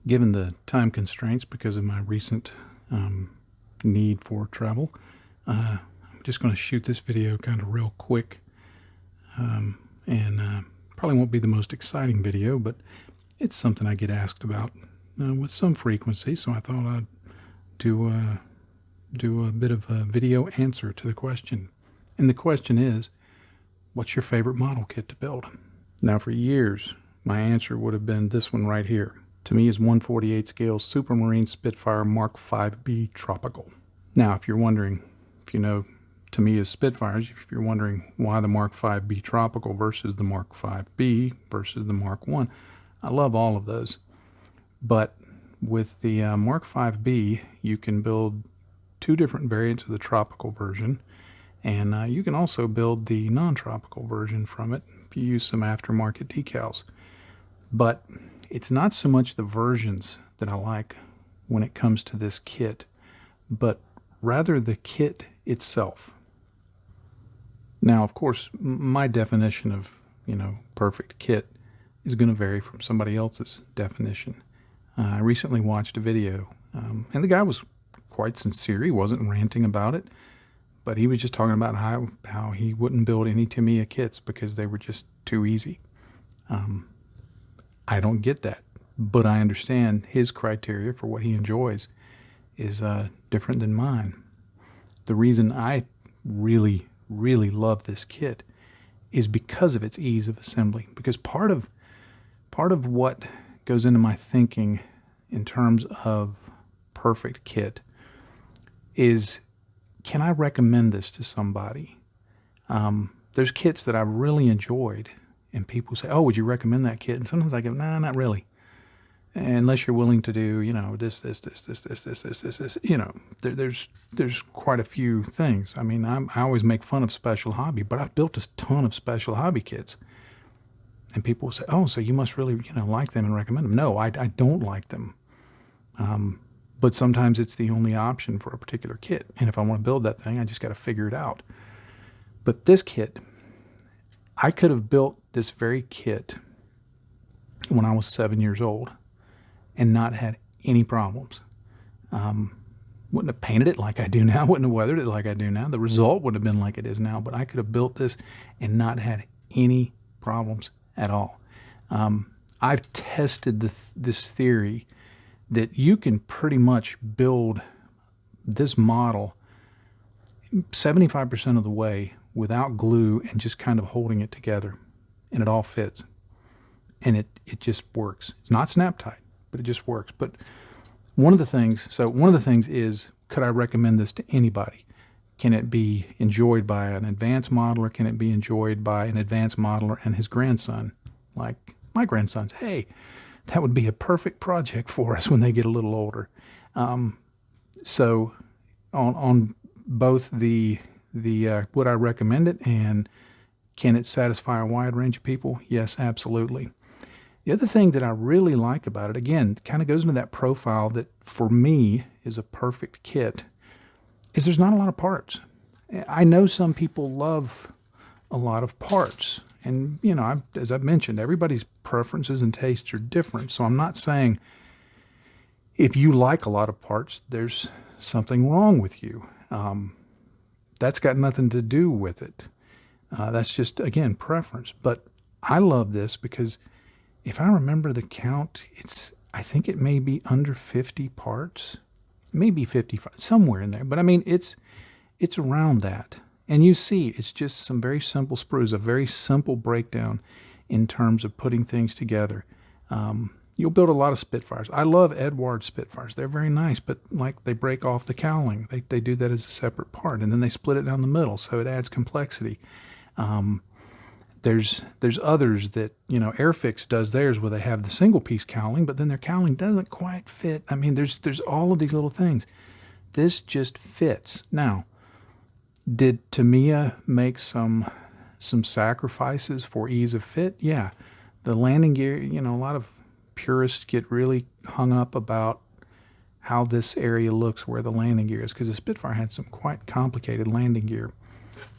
Given the time constraints because of my recent need for travel, I'm just going to shoot this video kind of real quick, and probably won't be the most exciting video, but it's something I get asked about with some frequency, so I thought I'd do a bit of a video answer to the question. And the question is, what's your favorite model kit to build? Now, for years, my answer would have been this one right here. Tamiya's 1/48 scale Supermarine Spitfire Mk.Vb Tropical. Now, if you're wondering, if you know Tamiya's Spitfires, if you're wondering why the Mk.Vb Tropical versus the Mk.Vb versus the Mark I, I love all of those. But with the Mk.Vb, you can build two different variants of the tropical version, and you can also build the non-tropical version from it if you use some aftermarket decals. But it's not so much the versions that I like when it comes to this kit, but rather the kit itself. Now, of course, my definition of, perfect kit is going to vary from somebody else's definition. I recently watched a video, and the guy was quite sincere. He wasn't ranting about it, but he was just talking about how he wouldn't build any Tamiya kits because they were just too easy. I don't get that, but I understand his criteria for what he enjoys is different than mine. The reason I really, really love this kit is because of its ease of assembly. Because part of what goes into my thinking in terms of perfect kit is, can I recommend this to somebody? There's kits that I've really enjoyed, and people say, oh, would you recommend that kit? And sometimes I go, nah, not really. Unless you're willing to do, this. There's quite a few things. I mean, I always make fun of Special Hobby, but I've built a ton of Special Hobby kits. And people say, oh, so you must really, like them and recommend them. No, I don't like them. But sometimes it's the only option for a particular kit. And if I want to build that thing, I just got to figure it out. But this kit, I could have built this very kit when I was 7 years old and not had any problems. Wouldn't have painted it like I do now, wouldn't have weathered it like I do now. The result would have been like it is now, but I could have built this and not had any problems at all. I've tested this theory that you can pretty much build this model 75% of the way without glue and just kind of holding it together, and it all fits. And it just works. It's not snap tight, but it just works. But one of the things is, could I recommend this to anybody? Can it be enjoyed by an advanced modeler? Can it be enjoyed by an advanced modeler and his grandson? Like my grandsons, hey, that would be a perfect project for us when they get a little older. So on both the would I recommend it and can it satisfy a wide range of people? Yes, absolutely. The other thing that I really like about it, again, kind of goes into that profile that for me is a perfect kit, is there's not a lot of parts. I know some people love a lot of parts. And, as I've mentioned, everybody's preferences and tastes are different. So I'm not saying if you like a lot of parts, there's something wrong with you. That's got nothing to do with it. That's just, again, preference. But I love this because if I remember the count, I think it may be under 50 parts, maybe 55, somewhere in there. But I mean, it's around that. And you see, it's just some very simple sprues, a very simple breakdown in terms of putting things together. You'll build a lot of Spitfires. I love Edward Spitfires. They're very nice, but like they break off the cowling. They do that as a separate part, and then they split it down the middle, so it adds complexity. There's others that, Airfix does theirs where they have the single piece cowling, but then their cowling doesn't quite fit. I mean, there's all of these little things. This just fits. Now, did Tamiya make some sacrifices for ease of fit? Yeah. The landing gear, a lot of purists get really hung up about how this area looks where the landing gear is, because the Spitfire had some quite complicated landing gear.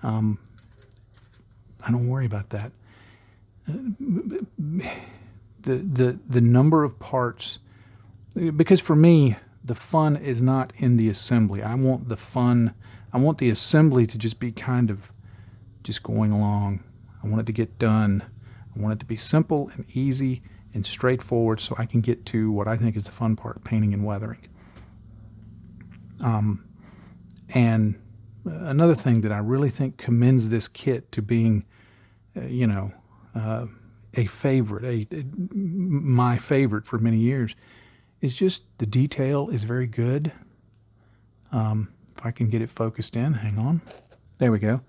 I don't worry about that. The number of parts because for me, the fun is not in the assembly. I want the fun, I want the assembly to just be kind of just going along. I want it to get done. I want it to be simple and easy and straightforward so I can get to what I think is the fun part, painting and weathering. And another thing that I really think commends this kit to being, a favorite, my favorite for many years, is just the detail is very good. If I can get it focused in, hang on. There we go.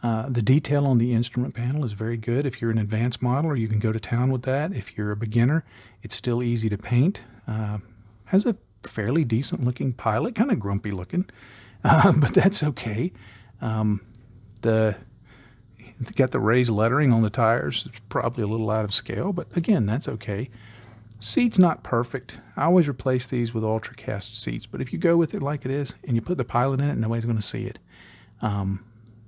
The detail on the instrument panel is very good. If you're an advanced modeler, you can go to town with that. If you're a beginner, it's still easy to paint. Has a fairly decent looking pilot, kind of grumpy looking, but that's okay. Got the raised lettering on the tires. It's probably a little out of scale, but again, that's okay. Seat's not perfect. I always replace these with ultracast seats, but if you go with it like it is and you put the pilot in it, nobody's going to see it.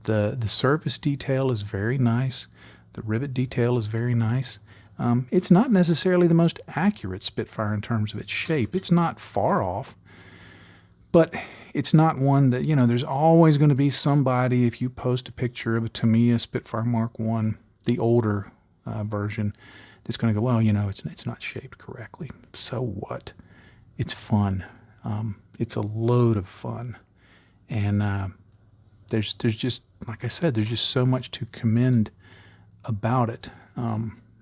The surface detail is very nice. The rivet detail is very nice. It's not necessarily the most accurate Spitfire in terms of its shape. It's not far off, but it's not one that, there's always going to be somebody, if you post a picture of a Tamiya Spitfire Mark I, the older version, that's going to go, well, it's not shaped correctly. So what? It's fun. It's a load of fun. And there's just, like I said, there's just so much to commend about it.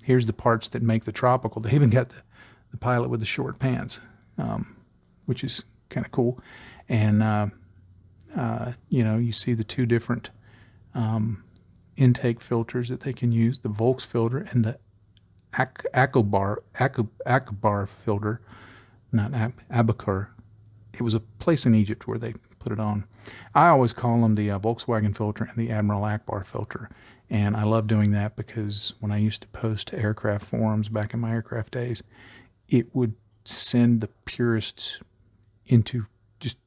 Here's the parts that make the tropical. They even got the pilot with the short pants, which is kind of cool. And, you see the two different intake filters that they can use, the Volks filter and the Akobar filter, not Abakar. It was a place in Egypt where they put it on. I always call them the Volkswagen filter and the Admiral Akbar filter. And I love doing that because when I used to post to aircraft forums back in my aircraft days, it would send the purists into just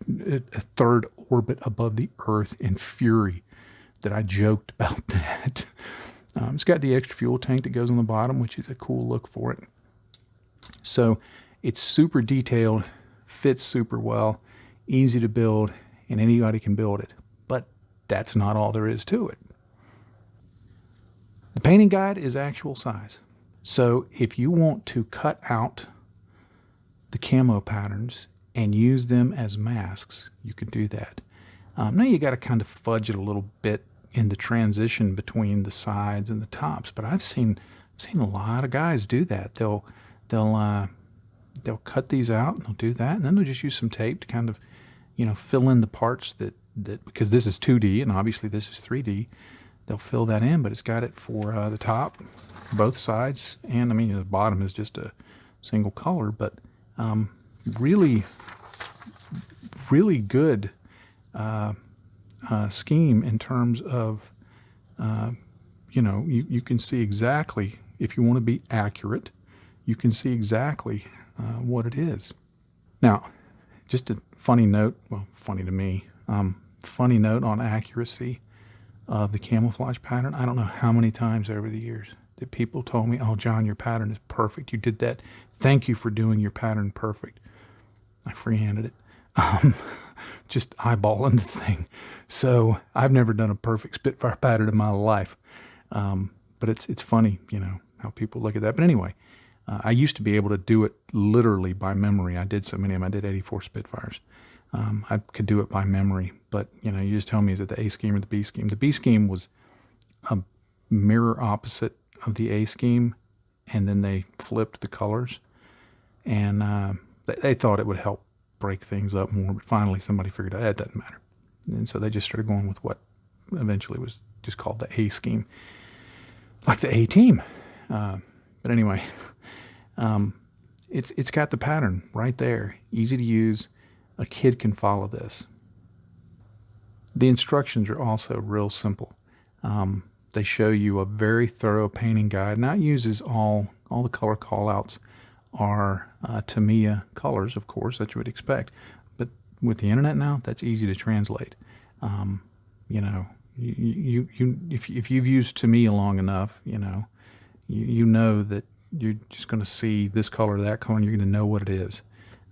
a third orbit above the Earth in fury that I joked about that. It's got the extra fuel tank that goes on the bottom, which is a cool look for it. So it's super detailed, fits super well, easy to build, and anybody can build it. But that's not all there is to it. The painting guide is actual size. So if you want to cut out the camo patterns and use them as masks, you can do that. Now you got to kind of fudge it a little bit in the transition between the sides and the tops, but I've seen a lot of guys do that. They'll cut these out and they'll do that, and then they'll just use some tape to kind of fill in the parts that because this is 2D and obviously this is 3D. They'll fill that in, but it's got it for the top, both sides, and the bottom is just a single color, but really good scheme in terms of, you can see exactly, if you want to be accurate, you can see exactly what it is. Now, just a funny note, well, funny to me, funny note on accuracy of the camouflage pattern. I don't know how many times over the years that people told me, oh, John, your pattern is perfect. You did that. Thank you for doing your pattern perfect. I freehanded it. Just eyeballing the thing. So I've never done a perfect Spitfire pattern in my life. But it's funny, how people look at that. But anyway, I used to be able to do it literally by memory. I did so many of them. I did 84 Spitfires. I could do it by memory. But, you just tell me, is it the A scheme or the B scheme? The B scheme was a mirror opposite of the A scheme, and then they flipped the colors. And they thought it would help break things up more, but finally somebody figured out it doesn't matter. And so they just started going with what eventually was just called the A scheme, like the A team. But anyway, it's got the pattern right there, easy to use. A kid can follow this. The instructions are also real simple. They show you a very thorough painting guide. Now it uses all the color callouts are Tamiya colors, of course, that you would expect. But with the internet now, that's easy to translate. If you've used Tamiya long enough, you know that you're just going to see this color, that color, and you're going to know what it is.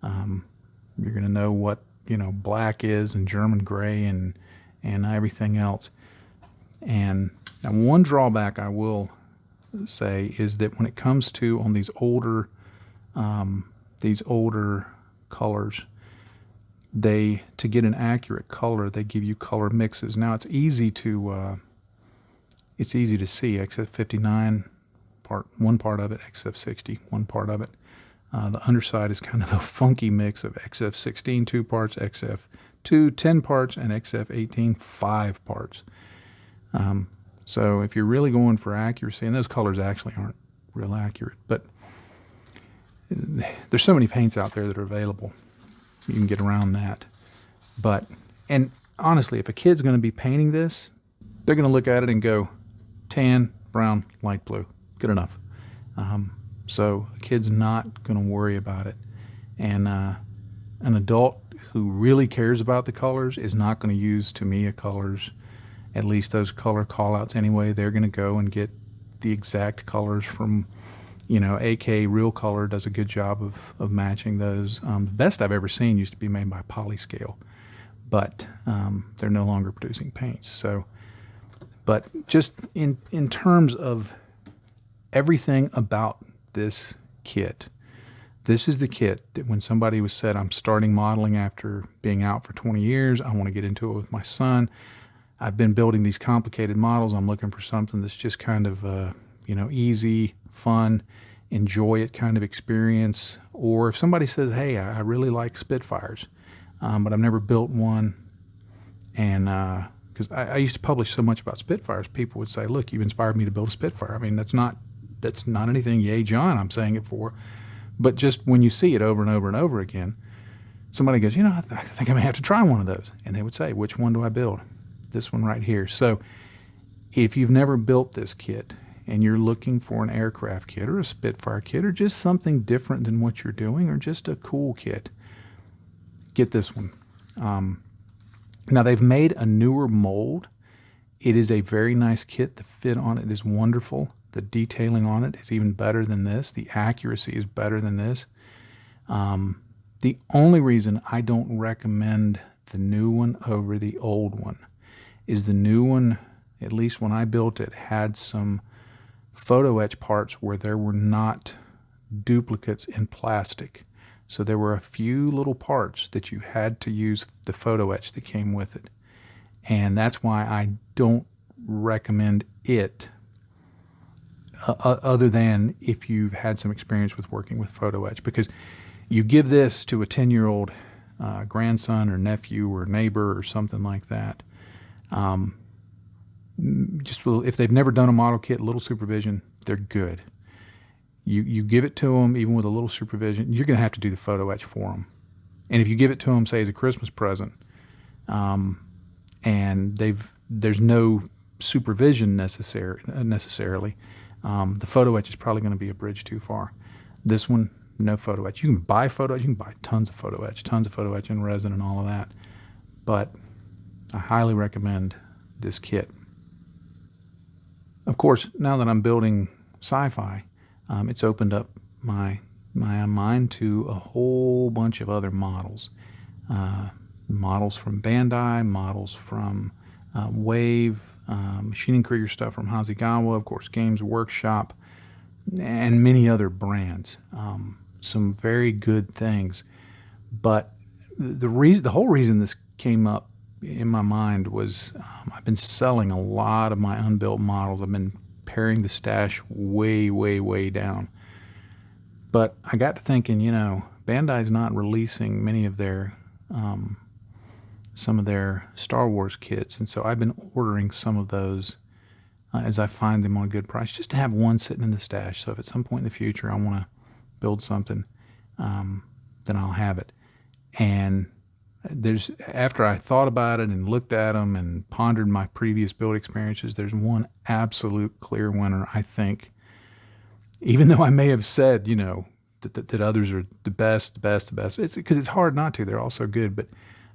You're going to know what, black is, and German gray, and everything else. And now one drawback I will say is that when it comes to on these older colors, to get an accurate color, they give you color mixes. Now it's easy to see XF59 one part of it, XF60 one part of it. The underside is kind of a funky mix of XF16 2 parts, XF2 10 parts, and XF18 5 parts. So if you're really going for accuracy, and those colors actually aren't real accurate, but there's so many paints out there that are available, you can get around that. And honestly, if a kid's going to be painting this, they're going to look at it and go, tan, brown, light blue, good enough. So a kid's not going to worry about it. And an adult who really cares about the colors is not going to use Tamiya colors, at least those color callouts anyway. They're going to go and get the exact colors from, AK Real Color does a good job of matching those. The best I've ever seen used to be made by Polyscale, but they're no longer producing paints. So, but just in terms of everything about this kit, this is the kit that when somebody was said, I'm starting modeling after being out for 20 years, I want to get into it with my son. I've been building these complicated models. I'm looking for something that's just kind of, easy, fun, enjoy it kind of experience. Or if somebody says, hey, I really like Spitfires, but I've never built one. And because I used to publish so much about Spitfires, people would say, look, you inspired me to build a Spitfire. I mean, that's not anything, yay, John, I'm saying it for. But just when you see it over and over and over again, somebody goes, I think I may have to try one of those. And they would say, which one do I build? This one right here. So if you've never built this kit and you're looking for an aircraft kit or a Spitfire kit or just something different than what you're doing or just a cool kit, get this one. Now they've made a newer mold. It is a very nice kit. The fit on it is wonderful. The detailing on it is even better than this. The accuracy is better than this. The only reason I don't recommend the new one over the old one is the new one, at least when I built it, had some photo etch parts where there were not duplicates in plastic. So there were a few little parts that you had to use the photo etch that came with it. And that's why I don't recommend it, other than if you've had some experience with working with photo etch. Because you give this to a 10-year-old grandson or nephew or neighbor or something like that, if they've never done a model kit, little supervision, they're good. You give it to them, even with a little supervision, you're going to have to do the photo etch for them. And if you give it to them, say, as a Christmas present, and there's no supervision necessarily, the photo etch is probably going to be a bridge too far. This one, no photo etch. You can buy photo etch. You can buy tons of photo etch in resin and all of that. But I highly recommend this kit. Of course, now that I'm building Sci-Fi, it's opened up my mind to a whole bunch of other models. Models from Bandai, models from Wave, Machining Krieger stuff from Hasegawa, of course, Games Workshop, and many other brands. Some very good things. But the whole reason this came up in my mind was I've been selling a lot of my unbuilt models. I've been paring the stash way, way, way down. But I got to thinking, Bandai's not releasing many of their some of their Star Wars kits, and so I've been ordering some of those as I find them on a good price, just to have one sitting in the stash. So if at some point in the future I want to build something, then I'll have it. And after I thought about it and looked at them and pondered my previous build experiences, there's one absolute clear winner, I think. Even though I may have said, that others are the best. It's because it's hard not to. They're all so good. But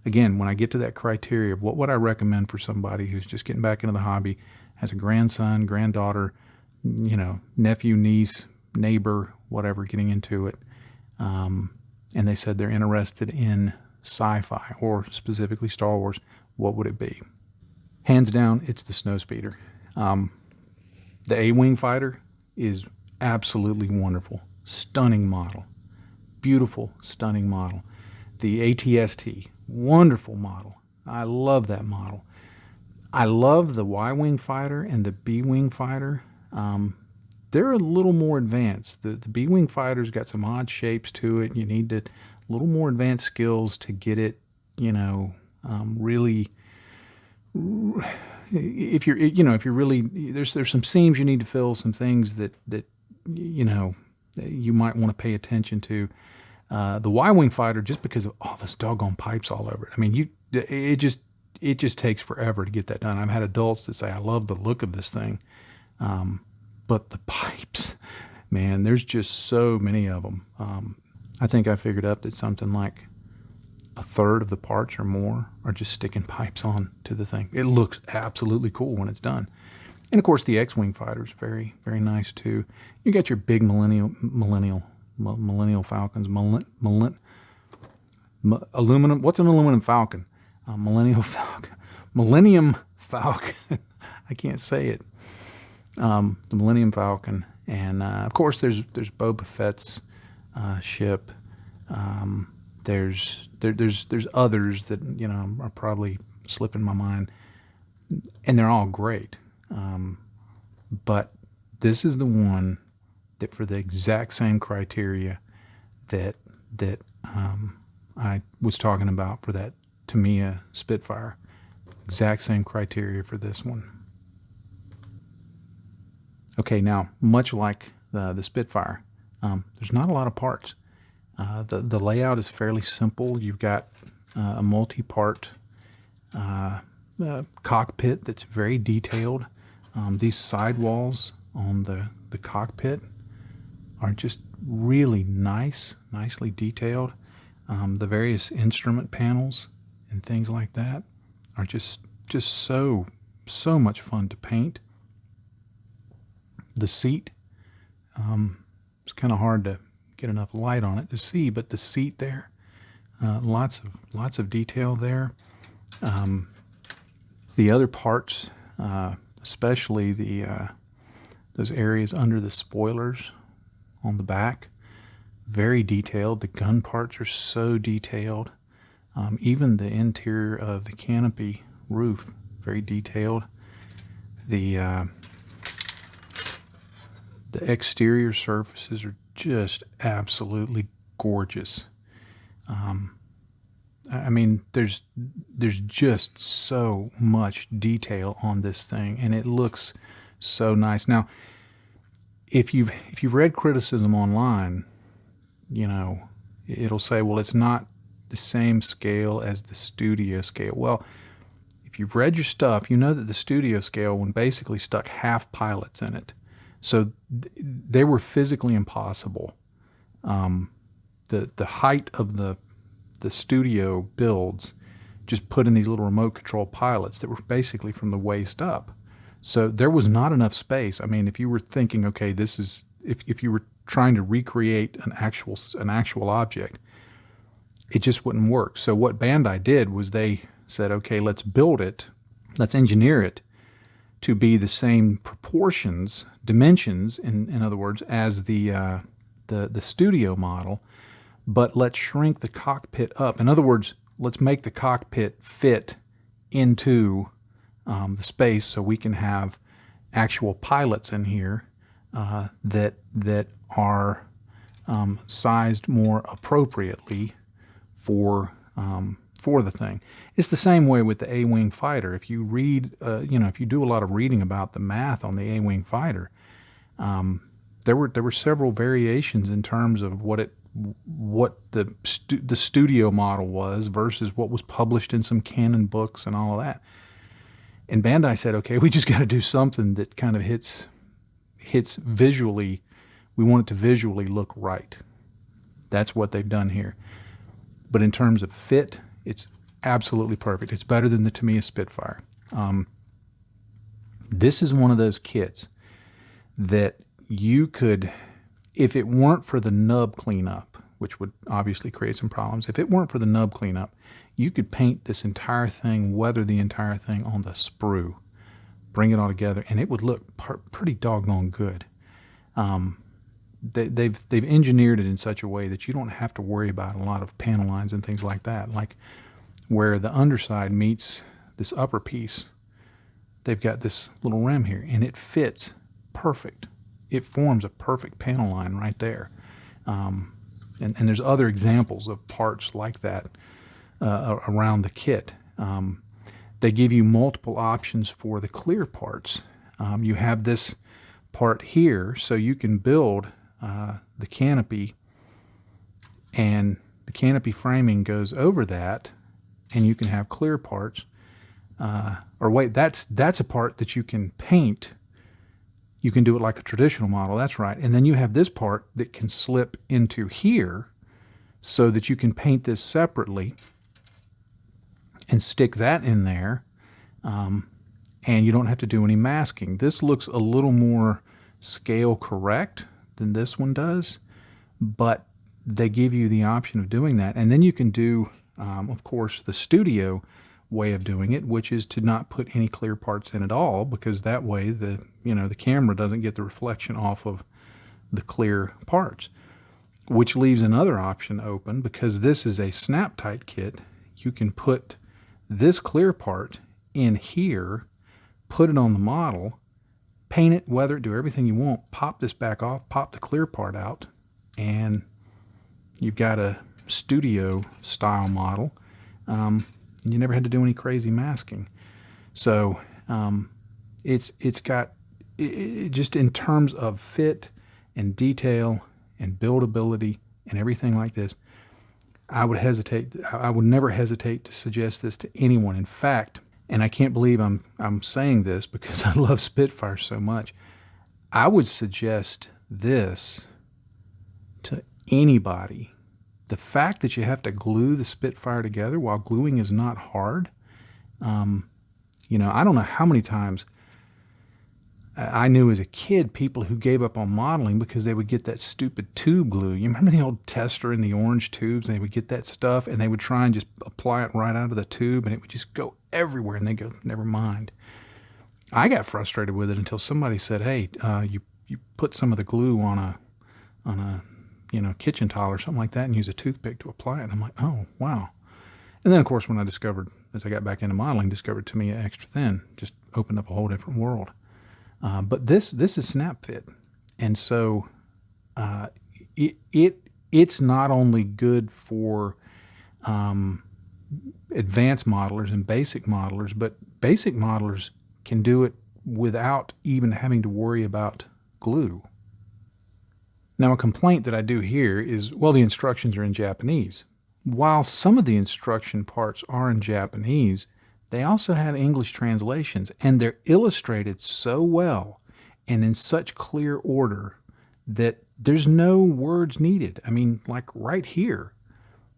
again, when I get to that criteria of what would I recommend for somebody who's just getting back into the hobby, has a grandson, granddaughter, nephew, niece, neighbor, whatever, getting into it. And they said they're interested in sci-fi, or specifically Star Wars. What would it be? Hands down, it's the Snowspeeder. The A-Wing fighter is absolutely wonderful. Stunning model. Beautiful, stunning model. The ATST, wonderful model. I love that model. I love the Y-Wing fighter and the B-Wing fighter. They're a little more advanced. The B-Wing fighter's got some odd shapes to it. You need a little more advanced skills to get it, really. If you're really, there's some seams you need to fill, some things that you might want to pay attention to. The Y-Wing fighter, just because of all those doggone pipes all over it. I mean, it just takes forever to get that done. I've had adults that say, I love the look of this thing. But the pipes, man, there's just so many of them. I think I figured out that something like a third of the parts or more are just sticking pipes on to the thing. It looks absolutely cool when it's done. And of course, the X-Wing fighter is very, very nice too. You got your big Millennial Falcons, aluminum. What's an aluminum Falcon? Millennium Falcon. I can't say it. The Millennium Falcon, and of course, there's Boba Fett's ship. There's others that are probably slipping my mind, and they're all great. But this is the one that, for the exact same criteria that I was talking about for that Tamiya Spitfire, exact same criteria for this one. Okay, now, much like the Spitfire, there's not a lot of parts. The layout is fairly simple. You've got a multi-part cockpit that's very detailed. These sidewalls on the cockpit are just really nicely detailed. The various instrument panels and things like that are just so much fun to paint. The seat, it's kind of hard to get enough light on it to see, but the seat there, lots of detail there. The other parts, especially those areas under the spoilers on the back, very detailed. The gun parts are so detailed. Even the interior of the canopy roof, very detailed. The exterior surfaces are just absolutely gorgeous. I mean, there's just so much detail on this thing, and it looks so nice. Now, if you've read criticism online, it'll say, well, it's not the same scale as the studio scale. Well, if you've read your stuff, you know that the studio scale one basically stuck half pilots in it. So they were physically impossible. The height of the studio builds just put in these little remote control pilots that were basically from the waist up. So there was not enough space. I mean, if you were thinking, okay, this is, if you were trying to recreate an actual object, it just wouldn't work. So what Bandai did was they said, okay, let's build it, let's engineer it to be the same proportions, dimensions, in other words, as the studio model, but let's shrink the cockpit up. In other words, let's make the cockpit fit into the space so we can have actual pilots in here that are sized more appropriately for the thing. It's the same way with the A-Wing fighter. If you read, if you do a lot of reading about the math on the A-Wing fighter, there were several variations in terms of what the studio model was versus what was published in some canon books and all of that. And Bandai said, okay, we just got to do something that kind of hits visually. We want it to visually look right. That's what they've done here. But in terms of fit, it's absolutely perfect. It's better than the Tamiya Spitfire. This is one of those kits that you could if it weren't for the nub cleanup, which would obviously create some problems, if it weren't for the nub cleanup, you could paint this entire thing, weather the entire thing on the sprue, bring it all together, and it would look pretty doggone good. They've engineered it in such a way that you don't have to worry about a lot of panel lines and things like that. Like where the underside meets this upper piece, they've got this little rim here, and it fits perfect. It forms a perfect panel line right there. And there's other examples of parts like that around the kit. They give you multiple options for the clear parts. You have this part here, so you can build the canopy, and the canopy framing goes over that, and you can have clear parts. Or wait, that's a part that you can paint. You can do it like a traditional model, that's right. And then you have this part that can slip into here so that you can paint this separately and stick that in there, and you don't have to do any masking. This looks a little more scale correct than this one does, but they give you the option of doing that. And then you can do, of course, the studio way of doing it, which is to not put any clear parts in at all, because that way the camera doesn't get the reflection off of the clear parts, which leaves another option open. Because this is a snap tight kit, you can put this clear part in here, put it on the model, paint it, weather it, do everything you want, pop this back off, pop the clear part out, and you've got a studio style model. You never had to do any crazy masking. So it's got just in terms of fit and detail and buildability and everything like this, I would never hesitate to suggest this to anyone. In fact, and I can't believe I'm saying this because I love Spitfire so much, I would suggest this to anybody. The fact that you have to glue the Spitfire together while gluing is not hard. I don't know how many times I knew as a kid people who gave up on modeling because they would get that stupid tube glue. You remember the old tester in the orange tubes? And they would get that stuff and they would try and just apply it right out of the tube, and it would just go everywhere, and they go, never mind. I got frustrated with it until somebody said, hey, you put some of the glue on a kitchen towel or something like that and use a toothpick to apply it. And I'm like, oh, wow. And then, of course, when I discovered, as I got back into modeling, discovered Tamiya Extra Thin, just opened up a whole different world. But this is snap fit. And so it's not only good for advanced modelers and basic modelers, but basic modelers can do it without even having to worry about glue. Now, a complaint that I do hear is, well, the instructions are in Japanese. While some of the instruction parts are in Japanese, they also have English translations, and they're illustrated so well and in such clear order that there's no words needed. I mean, like right here,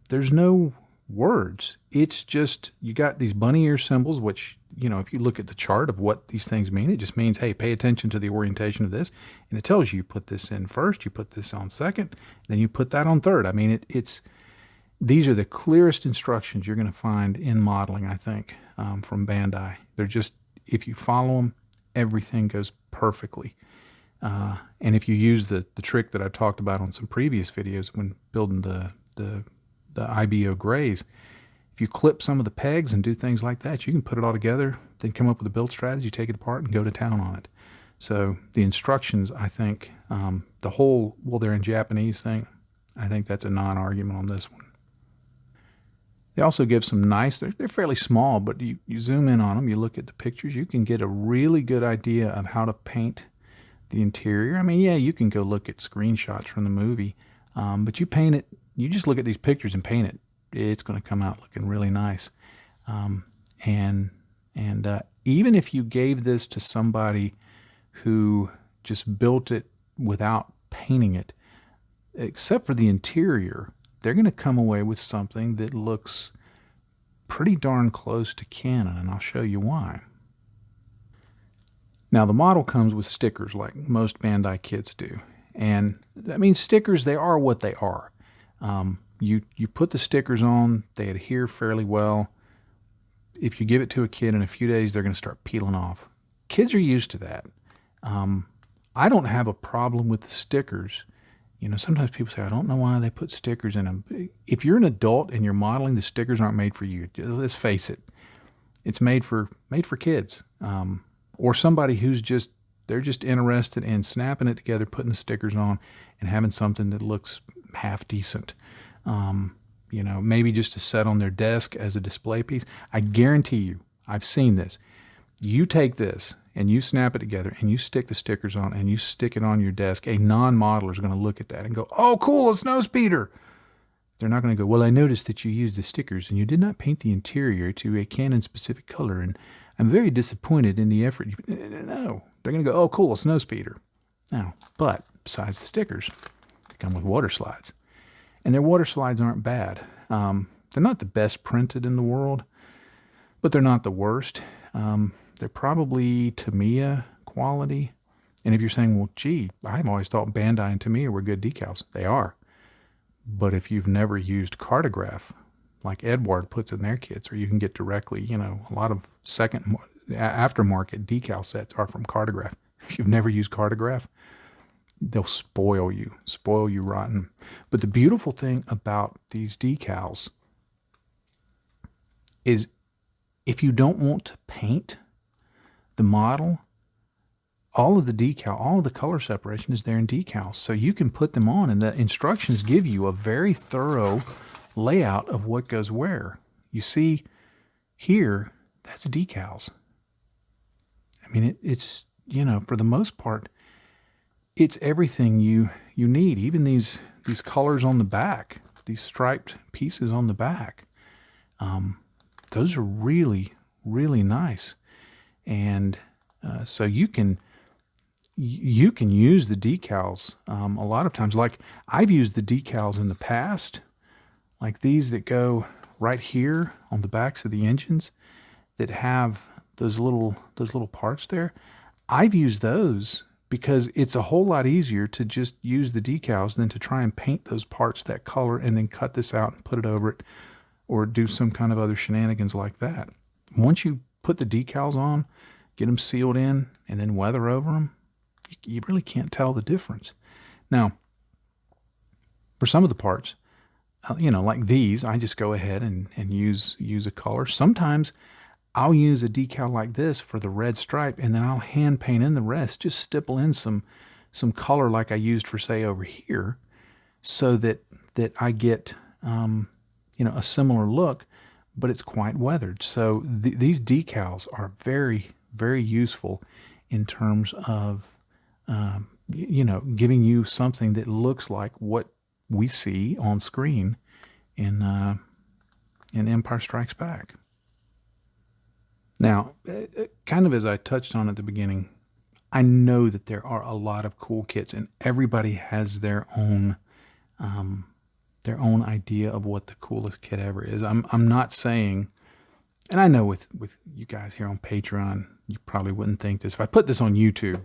there's no words. It's just, you got these bunny ear symbols, which, if you look at the chart of what these things mean, it just means, hey, pay attention to the orientation of this. And it tells you put this in first, you put this on second, then you put that on third. I mean, these are the clearest instructions you're going to find in modeling, I think, from Bandai. They're just, if you follow them, everything goes perfectly. And if you use the trick that I talked about on some previous videos when building the IBO grays, if you clip some of the pegs and do things like that, you can put it all together, then come up with a build strategy, take it apart, and go to town on it. So the instructions, I think, the whole, well, they're in Japanese thing, I think that's a non-argument on this one. They also give some nice, they're fairly small, but you zoom in on them, you look at the pictures, you can get a really good idea of how to paint the interior. I mean, yeah, you can go look at screenshots from the movie, but you paint it, you just look at these pictures and paint it. It's going to come out looking really nice. And even if you gave this to somebody who just built it without painting it, except for the interior, they're going to come away with something that looks pretty darn close to Canon, and I'll show you why. Now, the model comes with stickers like most Bandai kits do, And I mean, stickers, they are what they are. You put the stickers on, they adhere fairly well. If you give it to a kid in a few days, they're going to start peeling off. Kids are used to that. I don't have a problem with the stickers. You know, sometimes people say, I don't know why they put stickers in them. If you're an adult and you're modeling, the stickers aren't made for you. Let's face it. It's made for kids. Or somebody who's they're just interested in snapping it together, putting the stickers on, and having something that looks half decent. You know, maybe just to set on their desk as a display piece. I guarantee you, I've seen this. You take this and you snap it together and you stick the stickers on and you stick it on your desk. A non-modeler is going to look at that and go, oh, cool, a Snowspeeder. They're not going to go, well, I noticed that you used the stickers and you did not paint the interior to a Canon-specific color, and I'm very disappointed in the effort. No, they're going to go, oh, cool, a Snowspeeder. Now, but besides the stickers, they come with water slides. And their water slides aren't bad. They're not the best printed in the world, but they're not the worst. They're probably Tamiya quality. And if you're saying, well, gee, I've always thought Bandai and Tamiya were good decals. They are. But if you've never used Cartograph, like Edward puts in their kits, or you can get directly, you know, a lot of aftermarket decal sets are from Cartograph. If you've never used Cartograph, they'll spoil you rotten. But the beautiful thing about these decals is if you don't want to paint the model, all of the color separation is there in decals. So you can put them on, and the instructions give you a very thorough layout of what goes where. You see here, that's decals. I mean, it's, you know, for the most part, it's everything you need. Even these colors on the back, these striped pieces on the back, those are really, really nice. And so you can use the decals a lot of times. Like I've used the decals in the past, like these that go right here on the backs of the engines that have those little parts there. I've used those because it's a whole lot easier to just use the decals than to try and paint those parts that color and then cut this out and put it over it, or do some kind of other shenanigans like that. Once you put the decals on, get them sealed in, and then weather over them, you really can't tell the difference. Now, for some of the parts, you know, like these, I just go ahead and use a color. Sometimes I'll use a decal like this for the red stripe, and then I'll hand paint in the rest, just stipple in some color like I used for, say, over here, so that I get, you know, a similar look, but it's quite weathered. So these decals are very, very useful in terms of, you know, giving you something that looks like what we see on screen in Empire Strikes Back. Now, kind of as I touched on at the beginning, I know that there are a lot of cool kits, and everybody has their own idea of what the coolest kit ever is. I'm not saying, and I know with you guys here on Patreon, you probably wouldn't think this. If I put this on YouTube,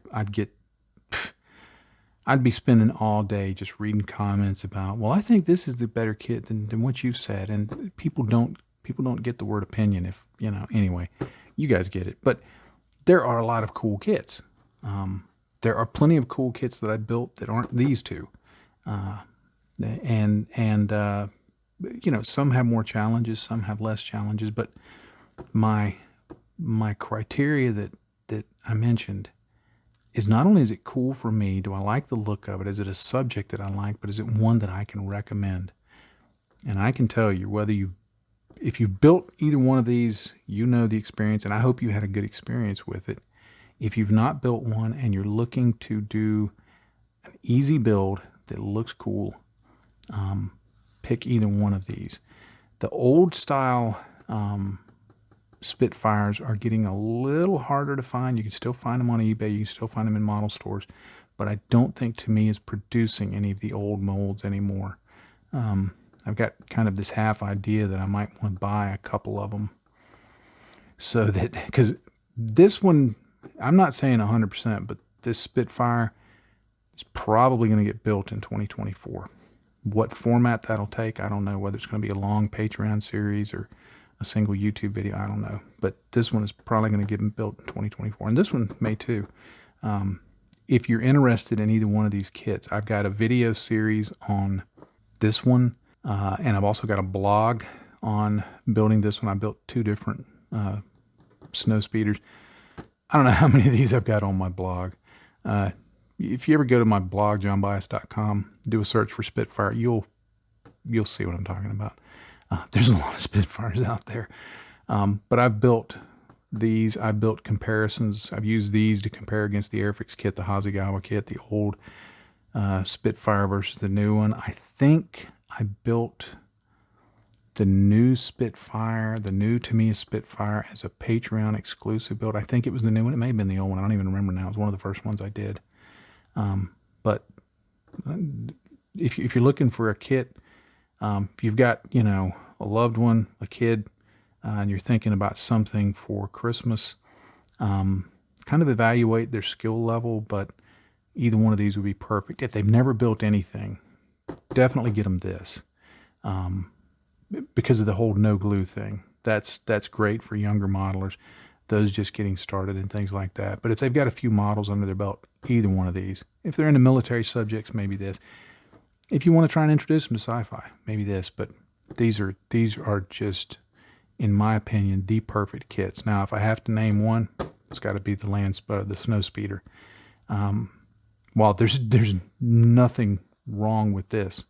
I'd be spending all day just reading comments about, well, I think this is the better kit than what you've said, and people don't get the word opinion. If you know, anyway, you guys get it. But there are a lot of cool kits. There are plenty of cool kits that I built that aren't these two, and you know, some have more challenges, some have less challenges. But my criteria that I mentioned is not only is it cool for me, do I like the look of it, is it a subject that I like, but is it one that I can recommend? And I can tell you, if you've built either one of these, you know the experience, and I hope you had a good experience with it. If you've not built one and you're looking to do an easy build that looks cool, pick either one of these. The old style Spitfires are getting a little harder to find. You can still find them on eBay. You can still find them in model stores. But I don't think Tamiya is producing any of the old molds anymore. I've got kind of this half idea that I might want to buy a couple of them. So that, because this one, I'm not saying 100%, but this Spitfire, It's probably going to get built in 2024. What format that'll take, I don't know. Whether it's going to be a long Patreon series or a single YouTube video, I don't know. But this one is probably going to get built in 2024. And this one may too. If you're interested in either one of these kits, I've got a video series on this one. And I've also got a blog on building this one. I built 2 different Snowspeeders. I don't know how many of these I've got on my blog. If you ever go to my blog, johnbias.com, do a search for Spitfire, you'll see what I'm talking about. There's a lot of Spitfires out there. But I've built these. I've built comparisons. I've used these to compare against the Airfix kit, the Hasegawa kit, the old Spitfire versus the new one. I think I built the new Spitfire, the new Tamiya Spitfire, as a Patreon exclusive build. I think it was the new one. It may have been the old one. I don't even remember now. It was one of the first ones I did. But if you're looking for a kit, if you've got, a loved one, a kid, and you're thinking about something for Christmas, kind of evaluate their skill level, but either one of these would be perfect. If they've never built anything, definitely get them this, because of the whole no glue thing. That's great for younger modelers, those just getting started and things like that. But if they've got a few models under their belt, either one of these. If they're into military subjects, maybe this. If you want to try and introduce them to sci-fi, maybe this. But these are just, in my opinion, the perfect kits. Now, if I have to name one, it's got to be the Snowspeeder. While there's nothing wrong with this.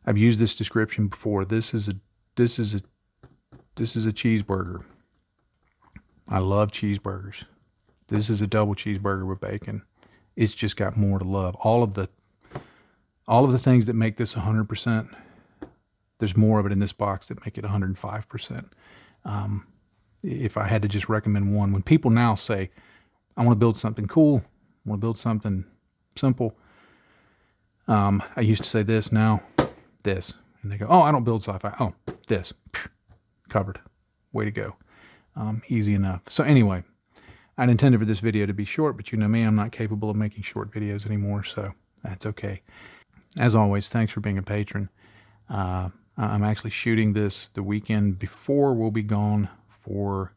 I've used this description before. This is a cheeseburger. I love cheeseburgers. This is a double cheeseburger with bacon. It's just got more to love. All of the things that make this 100%, there's more of it in this box that make it 105%. If I had to just recommend one, when people now say, I want to build something cool, I want to build something simple, I used to say this, now this. And they go, oh, I don't build sci-fi. Oh, this. Covered. Way to go. Easy enough. So anyway, I'd intended for this video to be short, but you know me, I'm not capable of making short videos anymore, so that's okay. As always, thanks for being a patron. I'm actually shooting this the weekend before we'll be gone for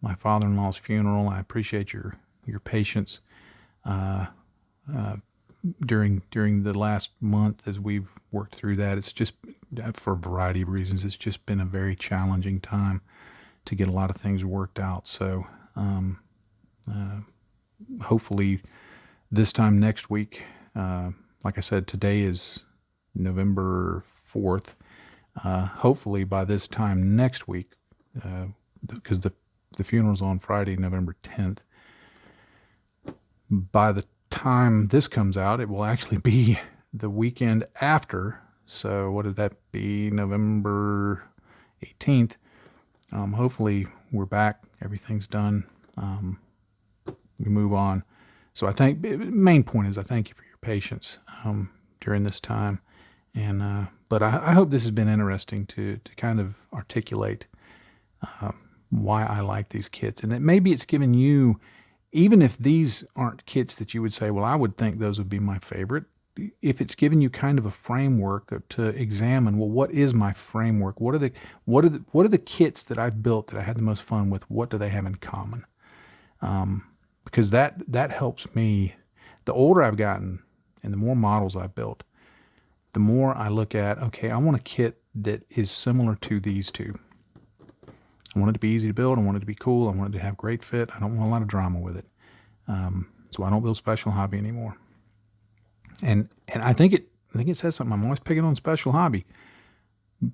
my father-in-law's funeral. I appreciate your patience during the last month as we've worked through that. It's just, for a variety of reasons, it's just been a very challenging time to get a lot of things worked out. So hopefully this time next week, like I said, today is November 4th. Hopefully by this time next week, because the funeral's on Friday, November 10th, by the time this comes out, it will actually be the weekend after. So what did that be? November 18th. Hopefully we're back. Everything's done. We move on. So I think the main point is I thank you for your patience during this time. And but I hope this has been interesting to kind of articulate why I like these kits, and that maybe it's given you, even if these aren't kits that you would say, well, I would think those would be my favorite, if it's given you kind of a framework to examine, well, what is my framework? What are the kits that I've built that I had the most fun with? What do they have in common? Because that helps me. The older I've gotten and the more models I've built, the more I look at, okay, I want a kit that is similar to these two. I want it to be easy to build. I want it to be cool. I want it to have great fit. I don't want a lot of drama with it. So I don't build Special Hobby anymore. And I think it says something. I'm always picking on Special Hobby.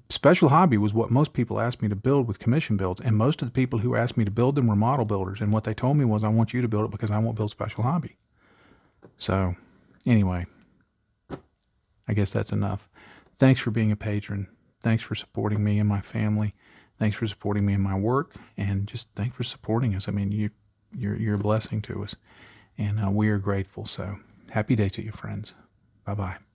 Special Hobby was what most people asked me to build with commission builds, and most of the people who asked me to build them were model builders, and what they told me was, I want you to build it because I won't build Special Hobby. So anyway, I guess that's enough. Thanks for being a patron. Thanks for supporting me and my family. Thanks for supporting me in my work, and just thanks for supporting us. I mean, you're a blessing to us, and we are grateful. So happy day to you, friends. Bye-bye.